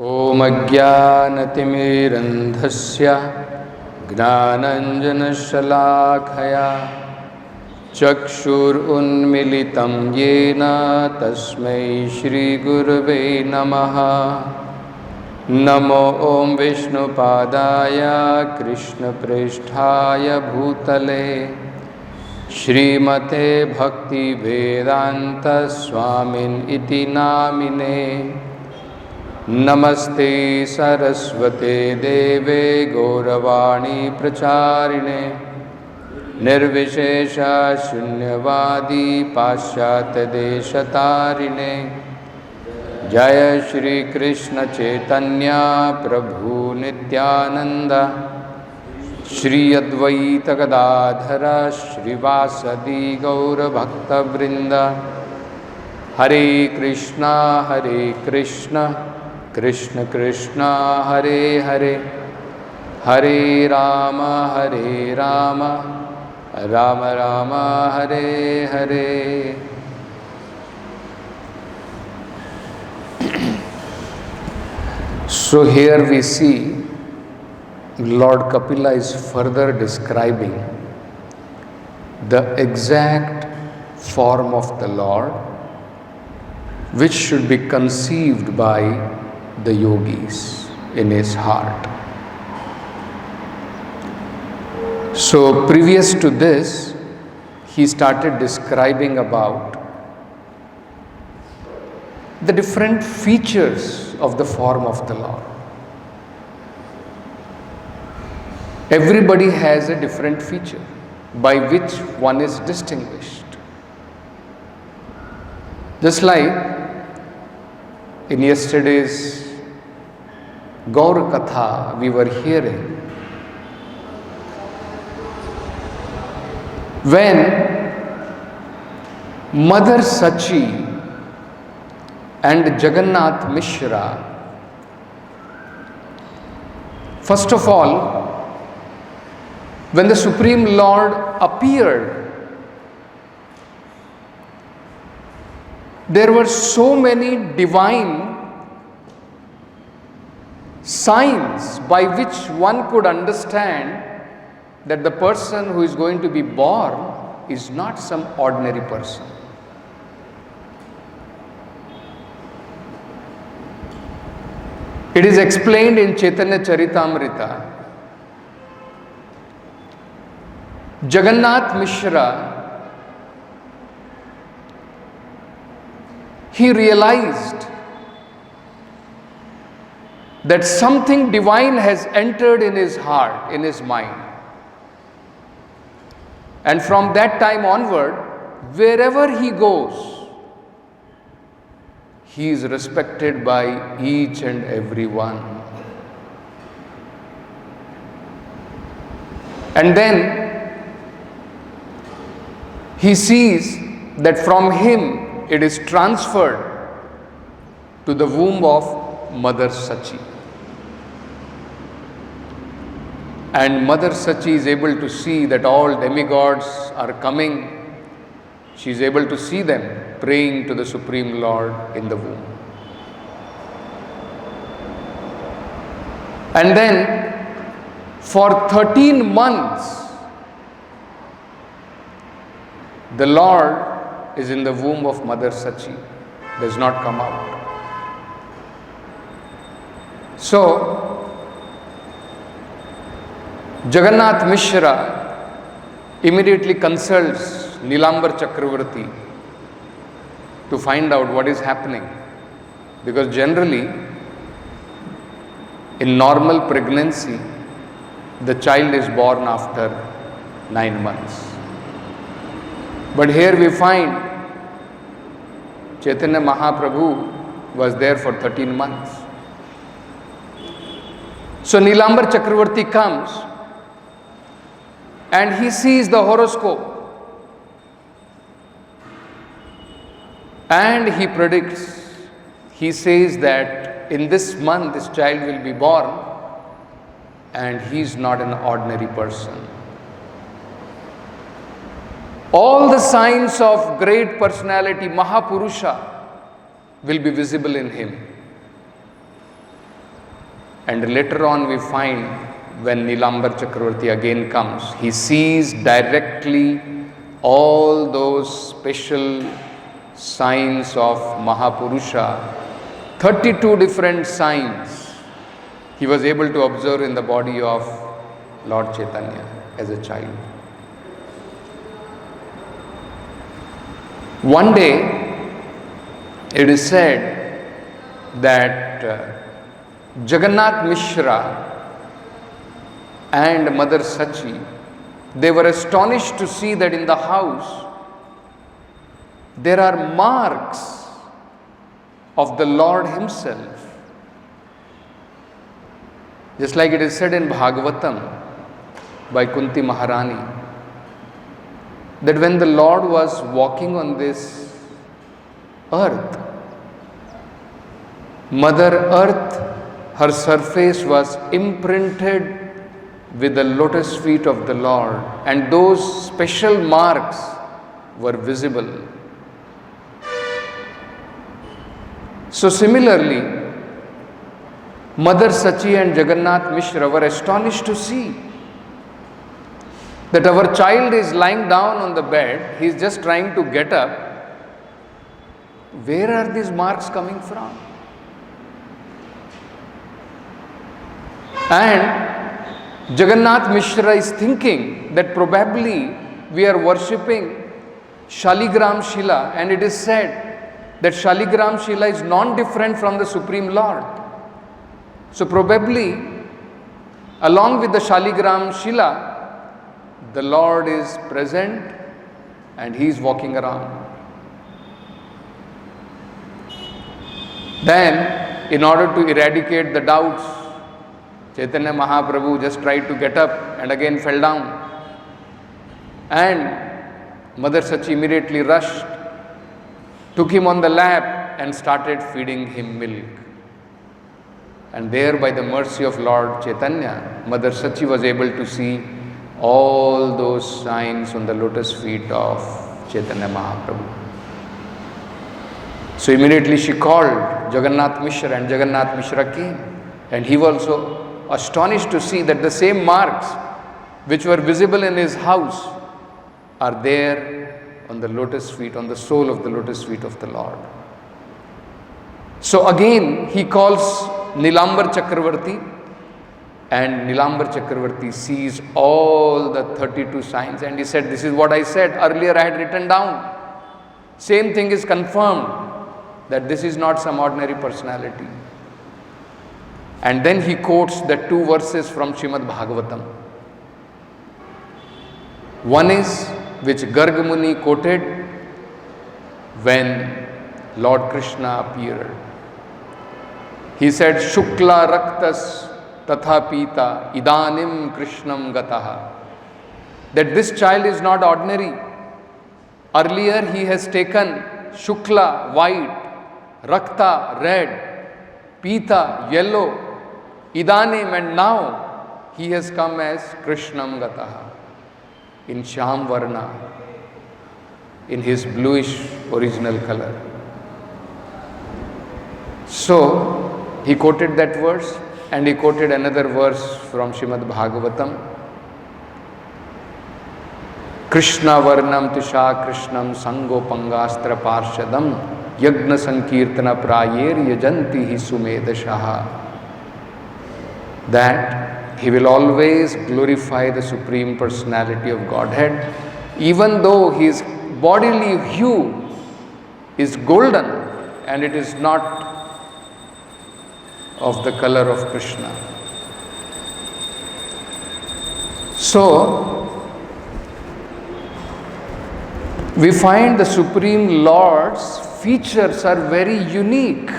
ॐ अज्ञानतिमिरन्धस्य ज्ञानाञ्जनशलाखया चक्षुरुन्मीलितं येन तस्मै श्रीगुरवे नमः। नमो ॐ विष्णुपादाय कृष्णप्रेष्ठाय भूतले श्रीमते भक्तिवेदान्तस्वामिनिति नामिने। नमस्ते सरस्वते देवे गौरवाणी प्रचारिणे निर्विशेष शून्यवादी पाश्चात्यदेशतारिणे। जय श्री कृष्ण चैतन्य प्रभु नित्यानंद श्री अद्वैत गदाधर श्रीवासदि गौरभक्तवृंद। हरे कृष्णा कृष्ण कृष्ण हरे हरे, हरे Ram Ram Ram Hare Hare. So here we see Lord Kapila is further describing the exact form of the Lord which should be conceived by the yogis in his heart. So previous to this, he started describing about the different features of the form of the Lord. Everybody has a different feature by which one is distinguished. Just like in yesterday's Gaur Katha we were hearing, when Mother Sachi and Jagannath Mishra, first of all, when the Supreme Lord appeared, there were so many divine signs by which one could understand that the person who is going to be born is not some ordinary person. It is explained in Chaitanya Charitamrita. Jagannath Mishra, he realized that something divine has entered in his heart, in his mind. And from that time onward, wherever he goes, he is respected by each and every one. And then he sees that from him it is transferred to the womb of Mother Sachi. And Mother Sachi is able to see that all demigods are coming. She is able to see them praying to the Supreme Lord in the womb. And then for 13 months, the Lord is in the womb of Mother Sachi, does not come out. So, Jagannath Mishra immediately consults Nilambar Chakravarti to find out what is happening. Because generally, in normal pregnancy, the child is born after 9 months. But here we find Chaitanya Mahaprabhu was there for 13 months. So Nilambar Chakravarti comes and he sees the horoscope and he predicts. He says that in this month this child will be born and he is not an ordinary person. All the signs of great personality, Mahapurusha, will be visible in him. And later on we find when Nilambar Chakravarti again comes, he sees directly all those special signs of Mahapurusha, 32 different signs he was able to observe in the body of Lord Chaitanya as a child. One day, it is said that Jagannath Mishra and Mother Sachi, they were astonished to see that in the house there are marks of the Lord Himself. Just like it is said in Bhagavatam by Kunti Maharani, that when the Lord was walking on this earth, Mother Earth, her surface was imprinted with the lotus feet of the Lord, and those special marks were visible. So similarly, Mother Sachi and Jagannath Mishra were astonished to see that our child is lying down on the bed, he is just trying to get up. Where are these marks coming from? And Jagannath Mishra is thinking that probably we are worshipping Shaligram Shila, and it is said that Shaligram Shila is non-different from the Supreme Lord. So probably along with the Shaligram Shila, the Lord is present and He is walking around. Then, in order to eradicate the doubts, Chaitanya Mahaprabhu just tried to get up and again fell down. And Mother Sachi immediately rushed, took him on the lap and started feeding him milk. And there, by the mercy of Lord Chaitanya, Mother Sachi was able to see all those signs on the lotus feet of Chaitanya Mahaprabhu. So immediately she called Jagannath Mishra, and Jagannath Mishra came. And he was also astonished to see that the same marks which were visible in his house are there on the lotus feet, on the sole of the lotus feet of the Lord. So again he calls Nilambar Chakravarti, and Nilambar Chakravarti sees all the 32 signs, and he said, this is what I said earlier, I had written down. Same thing is confirmed, that this is not some ordinary personality. And then he quotes the two verses from Srimad Bhagavatam. One is which Garg Muni quoted when Lord Krishna appeared. He said, Shukla Raktas Tatha Pita Idanim Krishnam Gataha. That this child is not ordinary. Earlier he has taken Shukla, white, Rakta, red, Pita, yellow, Idanim, and now he has come as Krishnam Gataha, in Shyam Varna, in his bluish original color. So he quoted that verse, and he quoted another verse from Srimad Bhagavatam. Krishna Varnam Tusha Krishnam Sango Pangastra Parshadam Yagna Sankirtana Prayer Yajanti Hi Sumedashaha. That he will always glorify the Supreme Personality of Godhead, even though his bodily hue is golden and it is not of the color of Krishna. So, we find the Supreme Lord's features are very unique.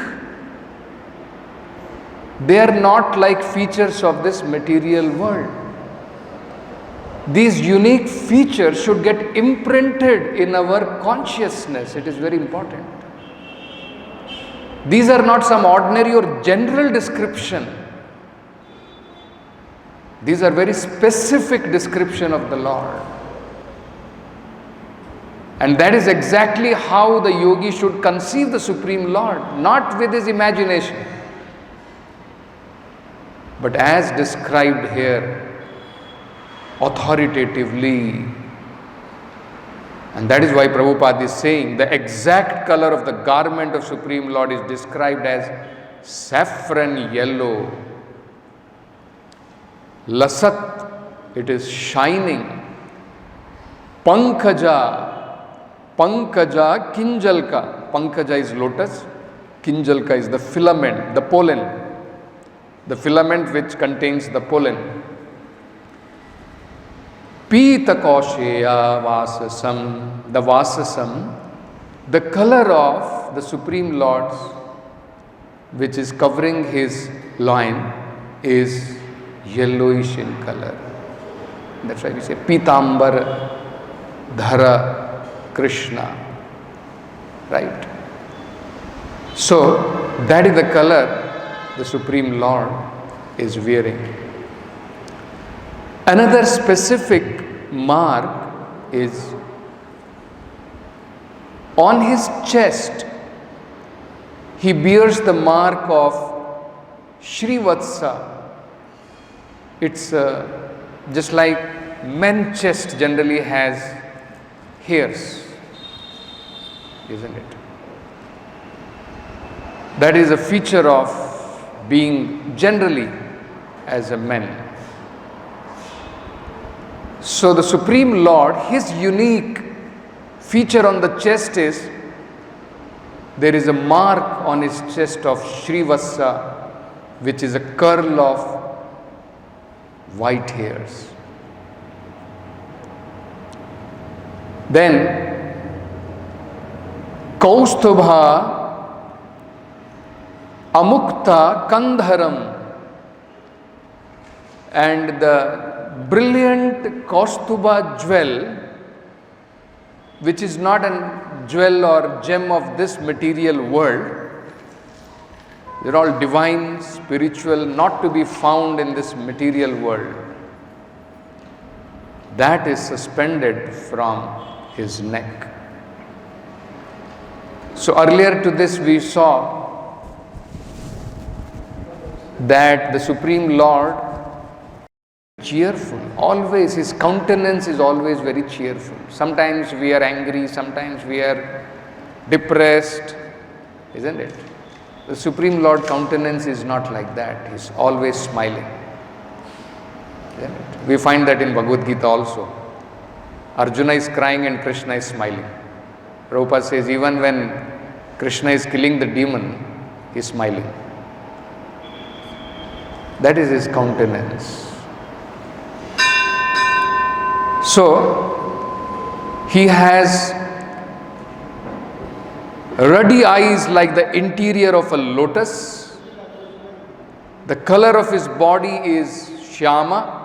They are not like features of this material world. These unique features should get imprinted in our consciousness. It is very important. These are not some ordinary or general description. These are very specific description of the Lord. And that is exactly how the yogi should conceive the Supreme Lord, not with his imagination. but as described here, authoritatively. And that is why Prabhupada is saying the exact color of the garment of Supreme Lord is described as saffron yellow. Lasat, it is shining. Pankaja, Pankaja Kinjalka. Pankaja is lotus, Kinjalka is the filament, the pollen. The filament which contains the pollen. Pita Kausheya Vasasam, the Vasasam, the color of the Supreme Lord's, which is covering his loin, is yellowish in color. That's why we say Pitambar Dhara Krishna. Right? So, that is the color the Supreme Lord is wearing. Another specific mark is on his chest. He bears the mark of Shrivatsa. It's just like men's chest generally has hairs, isn't it? That is a feature of being generally as a man. So the Supreme Lord, his unique feature on the chest is there is a mark on his chest of Shrivasa, which is a curl of white hairs. Then Kaustubha Amukta Kandharam, and the brilliant Kaustuba jewel, which is not a jewel or gem of this material world. They're all divine, spiritual, not to be found in this material world. That is suspended from his neck. So earlier to this we saw that the Supreme Lord is cheerful, always, his countenance is always very cheerful. Sometimes we are angry, sometimes we are depressed, isn't it? The Supreme Lord countenance is not like that, he's always smiling. Isn't it? We find that in Bhagavad Gita also. Arjuna is crying and Krishna is smiling. Prabhupada says even when Krishna is killing the demon, he is smiling. That is his countenance. So, he has ruddy eyes like the interior of a lotus. The color of his body is Shyama.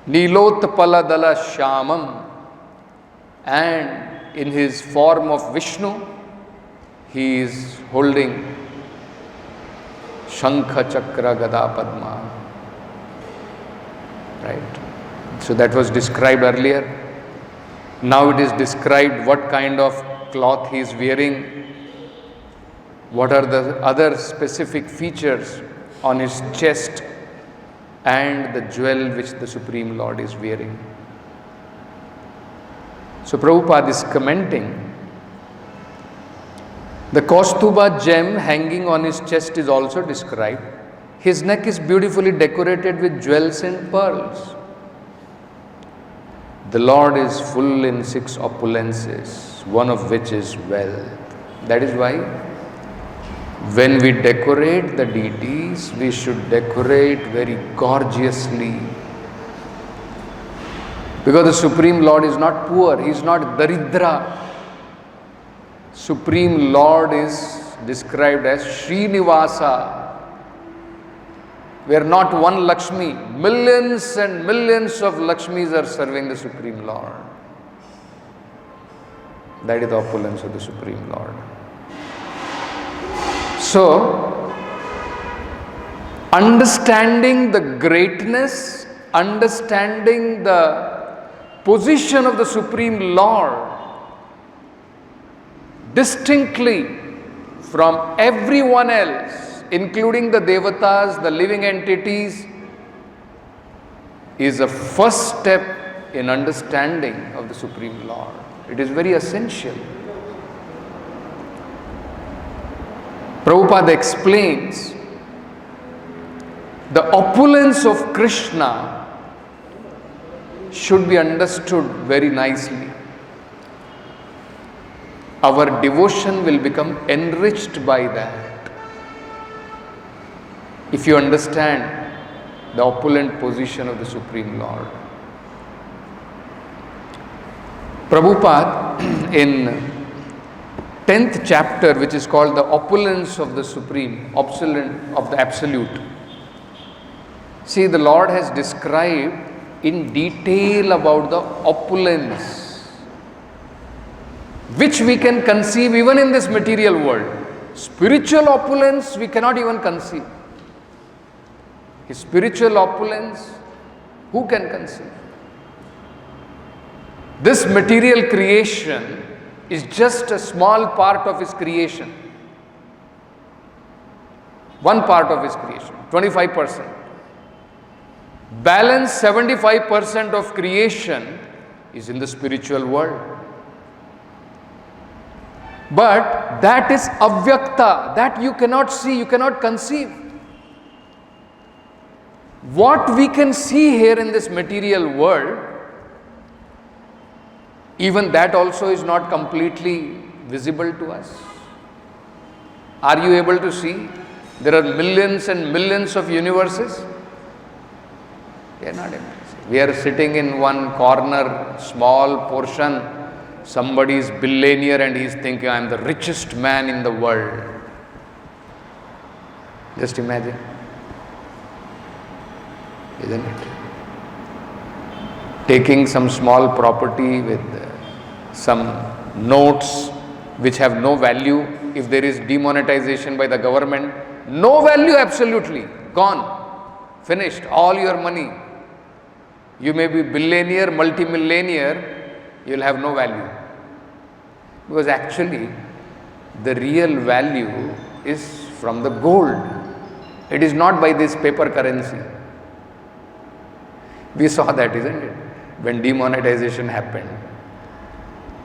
Nilotpaladala Shyamam. And in his form of Vishnu, he is holding Shankha Chakra Gada Padma. Right. So that was described earlier. Now it is described what kind of cloth he is wearing, what are the other specific features on his chest, and the jewel which the Supreme Lord is wearing. So Prabhupada is commenting. The Kaustuba gem hanging on his chest is also described. His neck is beautifully decorated with jewels and pearls. The Lord is full in 6 opulences, one of which is wealth. That is why when we decorate the deities, we should decorate very gorgeously. Because the Supreme Lord is not poor, he is not Daridra. Supreme Lord is described as Srinivasa, where not one Lakshmi, millions and millions of Lakshmis are serving the Supreme Lord. That is the opulence of the Supreme Lord. So, understanding the greatness, understanding the position of the Supreme Lord distinctly from everyone else, including the devatas, the living entities, is a first step in understanding of the Supreme Lord. It is very essential. Prabhupada explains the opulence of Krishna should be understood very nicely. Our devotion will become enriched by that. If you understand the opulent position of the Supreme Lord. Prabhupada in 10th chapter, which is called the opulence of the Supreme, opulence of the Absolute. See, the Lord has described in detail about the opulence which we can conceive even in this material world. Spiritual opulence we cannot even conceive. His spiritual opulence, who can conceive? This material creation is just a small part of his creation. One part of his creation, 25%. Balance 75% of creation is in the spiritual world. But that is avyakta, that you cannot see, you cannot conceive. What we can see here in this material world, even that also is not completely visible to us. Are you able to see? There are millions and millions of universes. We are not able to see. We are sitting in one corner, small portion. Somebody is billionaire and he is thinking, I am the richest man in the world. Just imagine. Isn't it? Taking some small property with some notes which have no value. If there is demonetization by the government, no value absolutely, gone, finished, all your money. You may be billionaire, multimillionaire, you will have no value. Because actually, the real value is from the gold. It is not by this paper currency. We saw that, isn't it? When demonetization happened.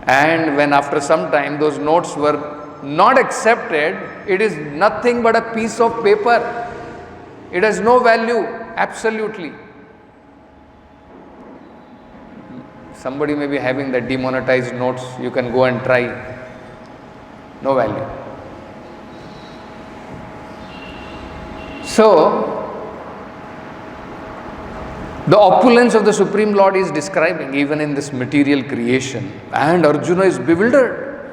And when after some time those notes were not accepted, it is nothing but a piece of paper. It has no value, absolutely. Somebody may be having the demonetized notes, you can go and try. No value. So, the opulence of the Supreme Lord is describing even in this material creation. And Arjuna is bewildered.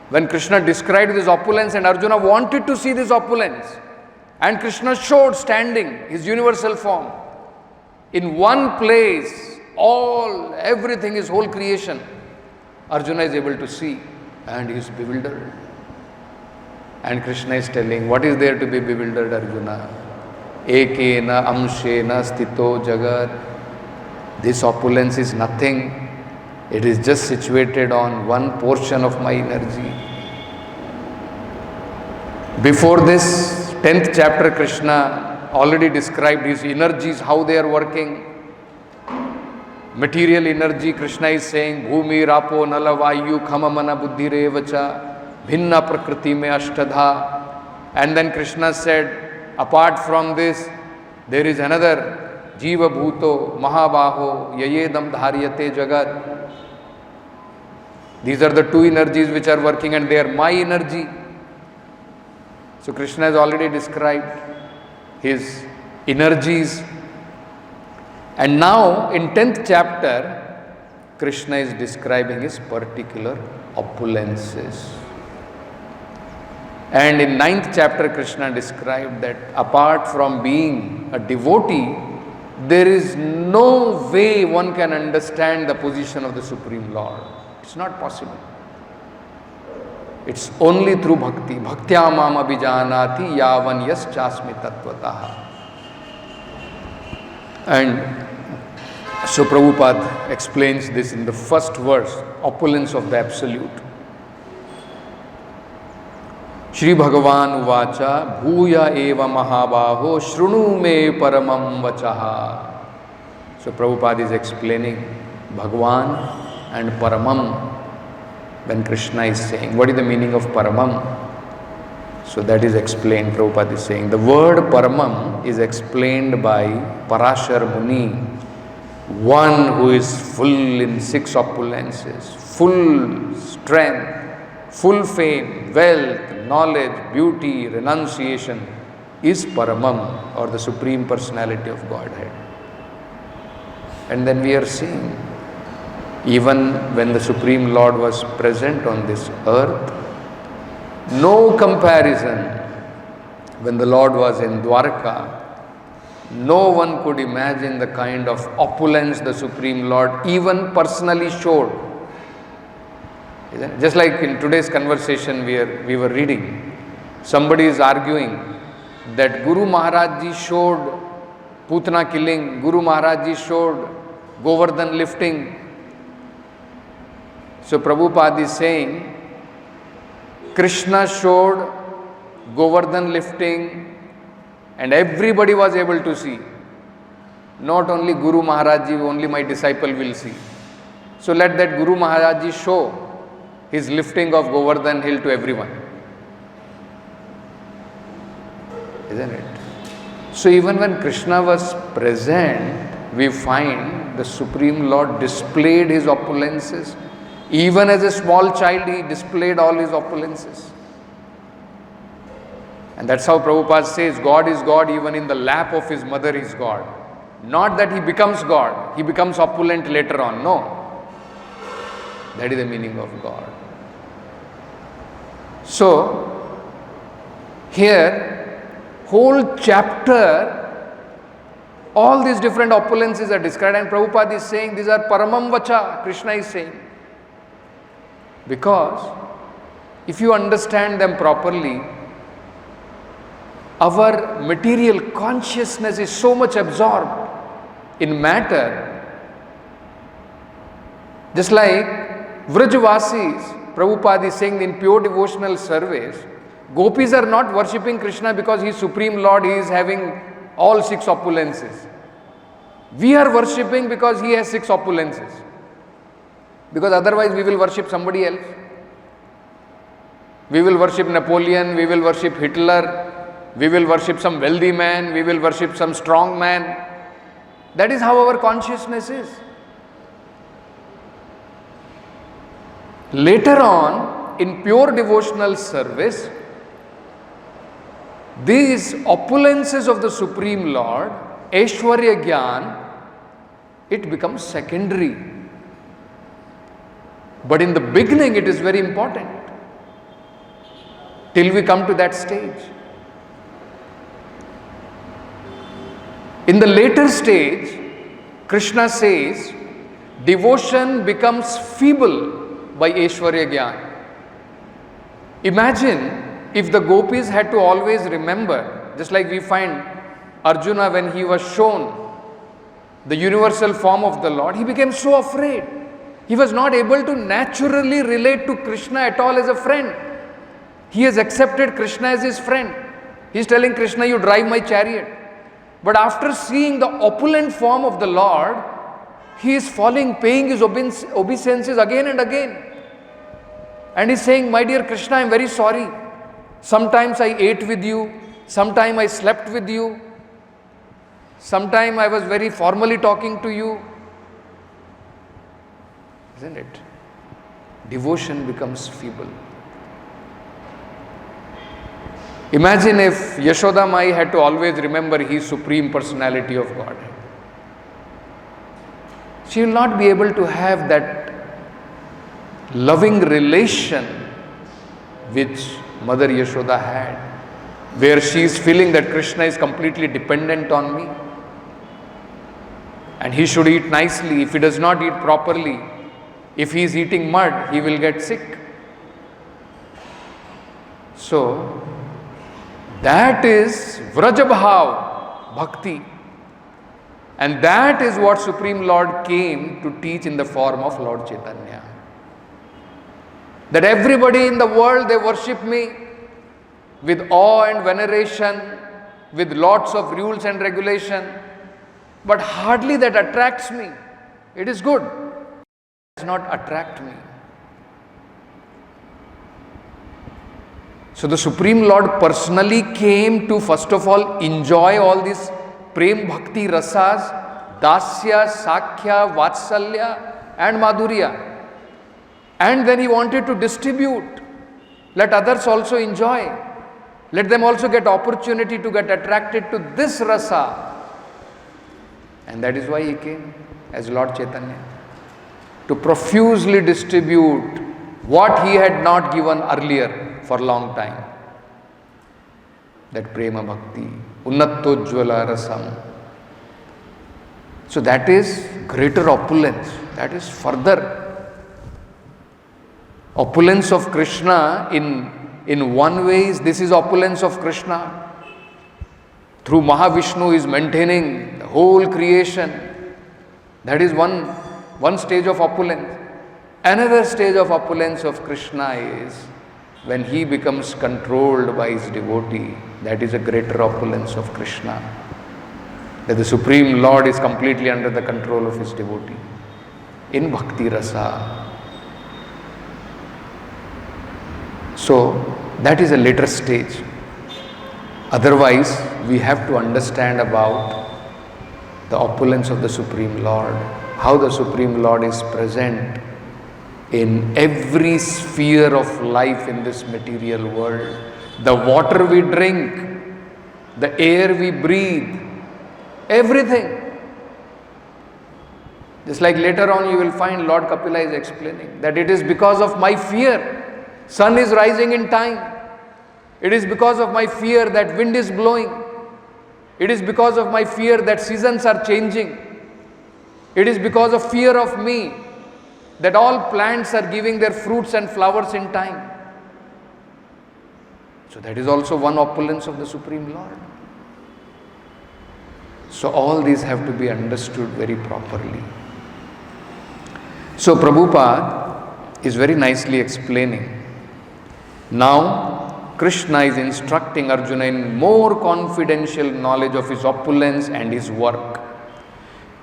When Krishna described this opulence and Arjuna wanted to see this opulence, and Krishna showed standing his universal form. In one place, everything is whole creation. Arjuna is able to see and he is bewildered. And Krishna is telling, what is there to be bewildered, Arjuna? Ekena amshena sthito jagat. This opulence is nothing. It is just situated on one portion of my energy. Before this 10th chapter, Krishna already described his energies, how they are working. Material energy, Krishna is saying, Bhumi, Rapo, Nala, Vayu, Khama, Mana, Buddhi, Revacha, Bhinna, Prakriti, Me, Ashtadha. And then Krishna said, apart from this, there is another, Jiva, Bhuto, Mahabaho, Yayedam, Dharyate, Jagat. These are the two energies which are working and they are my energy. So Krishna has already described his energies. And now in 10th chapter, Krishna is describing his particular opulences. And in 9th chapter, Krishna described that apart from being a devotee, there is no way one can understand the position of the Supreme Lord. It's not possible. It's only through bhakti. Bhaktya mam abhijanati yavan yaschasmi tattvataha. And so Prabhupada explains this in the first verse, opulence of the Absolute. Shri Bhagavan Uvacha Bhuya Eva Mahabaho Shrunu Me Paramam Vachaha. So Prabhupada is explaining Bhagavan and Paramam when Krishna is saying. What is the meaning of Paramam? So that is explained. Prabhupada is saying the word Paramam is explained by Parashar Muni, one who is full in 6 opulences, full strength, full fame, wealth, knowledge, beauty, renunciation, is Paramam, or the Supreme Personality of Godhead. And then we are seeing, even when the Supreme Lord was present on this earth, no comparison. When the Lord was in Dwarka, no one could imagine the kind of opulence the Supreme Lord even personally showed. Just like in today's conversation we were reading, somebody is arguing that Guru Maharaj Ji showed Putna killing, Guru Maharaj Ji showed Govardhan lifting. So Prabhupada is saying, Krishna showed Govardhan lifting and everybody was able to see. Not only Guru Maharaj Ji, only my disciple will see. So let that Guru Maharaj Ji show his lifting of Govardhan hill to everyone. Isn't it? So even when Krishna was present, we find the Supreme Lord displayed his opulences. Even as a small child, he displayed all his opulences. And that's how Prabhupada says, God is God, even in the lap of his mother is God. Not that he becomes God, he becomes opulent later on. No. That is the meaning of God. So, here, whole chapter, all these different opulences are described, and Prabhupada is saying these are Paramam Vacha, Krishna is saying. Because if you understand them properly, our material consciousness is so much absorbed in matter. Just like Vrajavasis, Prabhupada is saying in pure devotional service, gopis are not worshipping Krishna because he is Supreme Lord, he is having all 6 opulences. We are worshipping because he has 6 opulences. Because otherwise we will worship somebody else. We will worship Napoleon, we will worship Hitler, we will worship some wealthy man, we will worship some strong man. That is how our consciousness is. Later on, in pure devotional service, these opulences of the Supreme Lord, Aishwarya Gyan, it becomes secondary. But in the beginning, it is very important. Till we come to that stage. In the later stage, Krishna says, devotion becomes feeble by Aishwarya Gyan. Imagine if the gopis had to always remember, just like we find Arjuna when he was shown the universal form of the Lord, he became so afraid. He was not able to naturally relate to Krishna at all as a friend. He has accepted Krishna as his friend. He is telling Krishna, you drive my chariot. But after seeing the opulent form of the Lord, he is falling, paying his obeisances again and again. And he is saying, my dear Krishna, I am very sorry. Sometimes I ate with you. Sometimes I slept with you. Sometimes I was very formally talking to you. Isn't it? Devotion becomes feeble. Imagine if Yashoda Mai had to always remember his Supreme Personality of Godhead. She will not be able to have that loving relation which Mother Yashoda had, where she is feeling that Krishna is completely dependent on me and he should eat nicely. If he does not eat properly, if he is eating mud, he will get sick. So, that is Vrajabhav Bhakti. And that is what Supreme Lord came to teach in the form of Lord Chaitanya. That everybody in the world, they worship me. with awe and veneration, with lots of rules and regulation, but hardly that attracts me. It is good. It does not attract me. So the Supreme Lord personally came to first of all enjoy all these Prem Bhakti Rasas, Dasya, Sakhya, Vatsalya and Madhurya. And then he wanted to distribute. Let others also enjoy. Let them also get opportunity to get attracted to this rasa. And that is why he came as Lord Chaitanya, to profusely distribute what he had not given earlier for a long time. That Prema Bhakti, Unnattojjvala Rasam. So that is greater opulence. That is further opulence of Krishna. In one way, this is opulence of Krishna. Through Mahavishnu is maintaining the whole creation. That is one stage of opulence. Another stage of opulence of Krishna is when he becomes controlled by his devotee. That is a greater opulence of Krishna. That the Supreme Lord is completely under the control of his devotee in Bhakti Rasa. So that is a later stage. Otherwise, we have to understand about the opulence of the Supreme Lord, how the Supreme Lord is present in every sphere of life in this material world. The water we drink, the air we breathe, everything. Just like later on you will find Lord Kapila is explaining that it is because of my fear sun is rising in time. It is because of my fear that wind is blowing. It is because of my fear that seasons are changing. It is because of fear of me that all plants are giving their fruits and flowers in time. So that is also one opulence of the Supreme Lord. So all these have to be understood very properly. So Prabhupada is very nicely explaining. Now Krishna is instructing Arjuna in more confidential knowledge of his opulence and his work.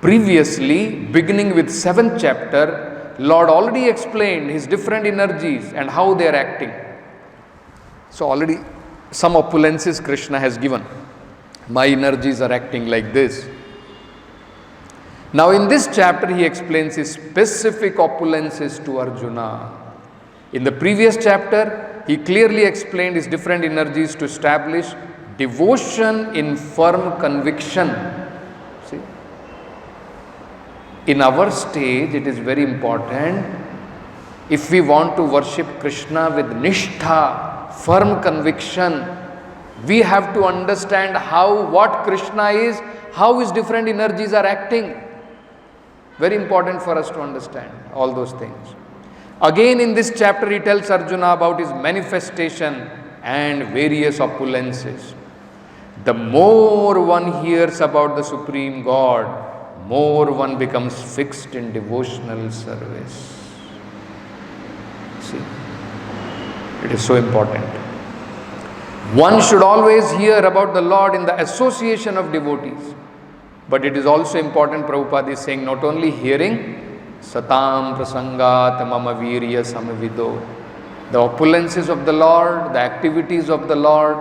Previously, beginning with 7th chapter, Lord already explained his different energies and how they are acting. So already some opulences Krishna has given. My energies are acting like this. Now in this chapter he explains his specific opulences to Arjuna. In the previous chapter, he clearly explained his different energies to establish devotion in firm conviction. See? In our stage, it is very important, if we want to worship Krishna with nishtha, firm conviction, we have to understand what Krishna is, how his different energies are acting. Very important for us to understand all those things. Again in this chapter he tells Arjuna about his manifestation and various opulences. The more one hears about the Supreme God, more one becomes fixed in devotional service. See, it is so important. One should always hear about the Lord in the association of devotees. But it is also important, Prabhupada is saying, not only hearing, Satam prasangat mama virya samavido. The opulences of the Lord, the activities of the Lord,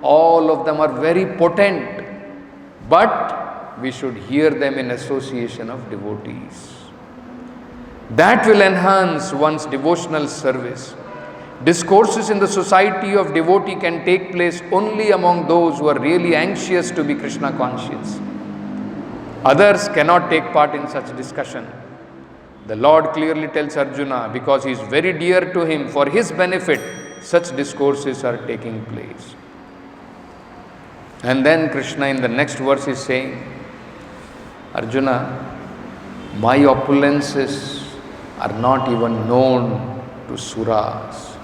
all of them are very potent. But we should hear them in association of devotees. That will enhance one's devotional service. Discourses in the society of devotee can take place only among those who are really anxious to be Krishna conscious. Others cannot take part in such discussion. The Lord clearly tells Arjuna, because he is very dear to him, for his benefit, such discourses are taking place. And then Krishna in the next verse is saying, Arjuna, my opulences are not even known to Suras,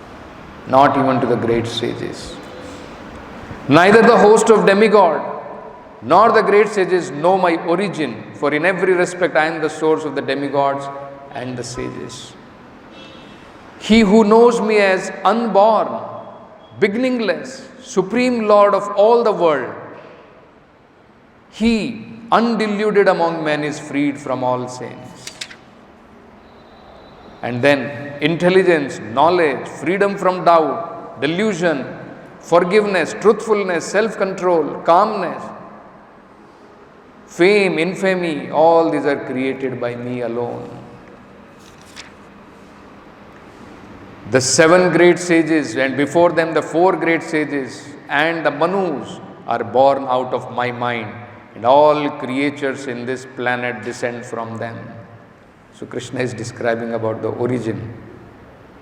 not even to the great sages. Neither the host of demigod nor the great sages know my origin, for in every respect I am the source of the demigods and the sages. He who knows me as unborn beginningless, supreme Lord of all the world. He, undiluted among men, is freed from all sins. And then intelligence, knowledge, freedom from doubt, delusion, forgiveness, truthfulness, self-control, calmness, fame, infamy, all these are created by me alone. The 7 great sages, and before them the 4 great sages, and the Manus are born out of my mind, and all creatures in this planet descend from them. So Krishna is describing about the origin.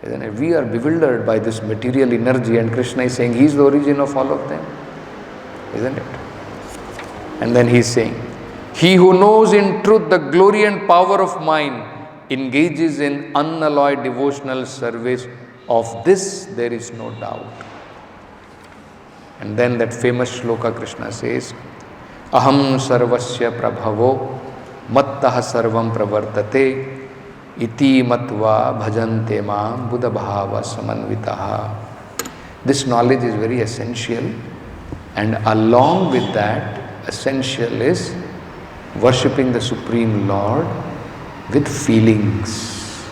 Isn't it? We are bewildered by this material energy, and Krishna is saying He is the origin of all of them. Isn't it? And then He is saying, he who knows in truth the glory and power of mine engages in unalloyed devotional service. Of this there is no doubt. And then that famous shloka Krishna says, Aham sarvasya prabhavo mattah sarvam pravartate iti matva bhajante mam buddha bhava samanvitaha. This knowledge is very essential, and along with that essential is worshipping the Supreme Lord with feelings.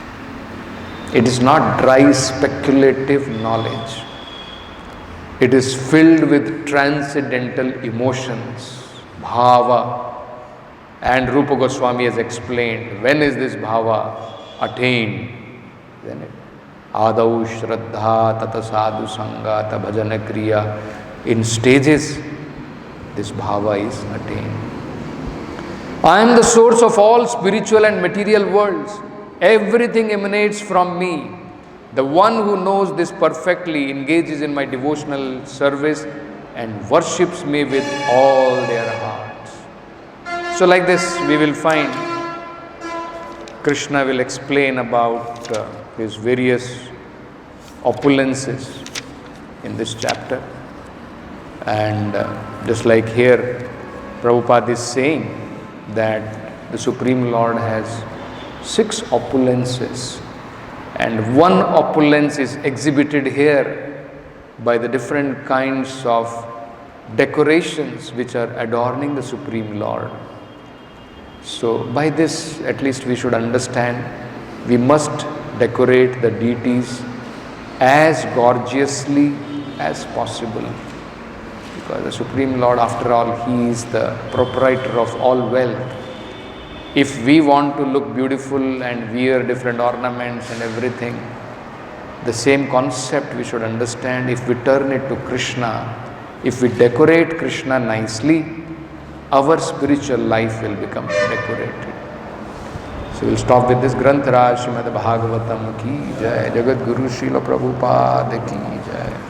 It is not dry speculative knowledge. It is filled with transcendental emotions, bhava. And Rupa Goswami has explained, when is this bhava attained? Then it, Adau Shraddha Tata Sadhu Sangha Ta Bhajana Kriya. In stages, this bhava is attained. I am the source of all spiritual and material worlds. Everything emanates from me. The one who knows this perfectly engages in my devotional service and worships me with all their hearts. So like this we will find Krishna will explain about his various opulences in this chapter. And just like here, Prabhupada is saying that the Supreme Lord has 6 opulences, and one opulence is exhibited here by the different kinds of decorations which are adorning the Supreme Lord. So by this at least we should understand we must decorate the deities as gorgeously as possible, because the Supreme Lord, after all, He is the proprietor of all wealth. If we want to look beautiful and wear different ornaments and everything, the same concept we should understand. If we turn it to Krishna, if we decorate Krishna nicely, our spiritual life will become decorated. So we'll stop with this. Granth Raj Srimad Bhagavatam ki jai, Jagat Guru Srila Prabhupada ki jai.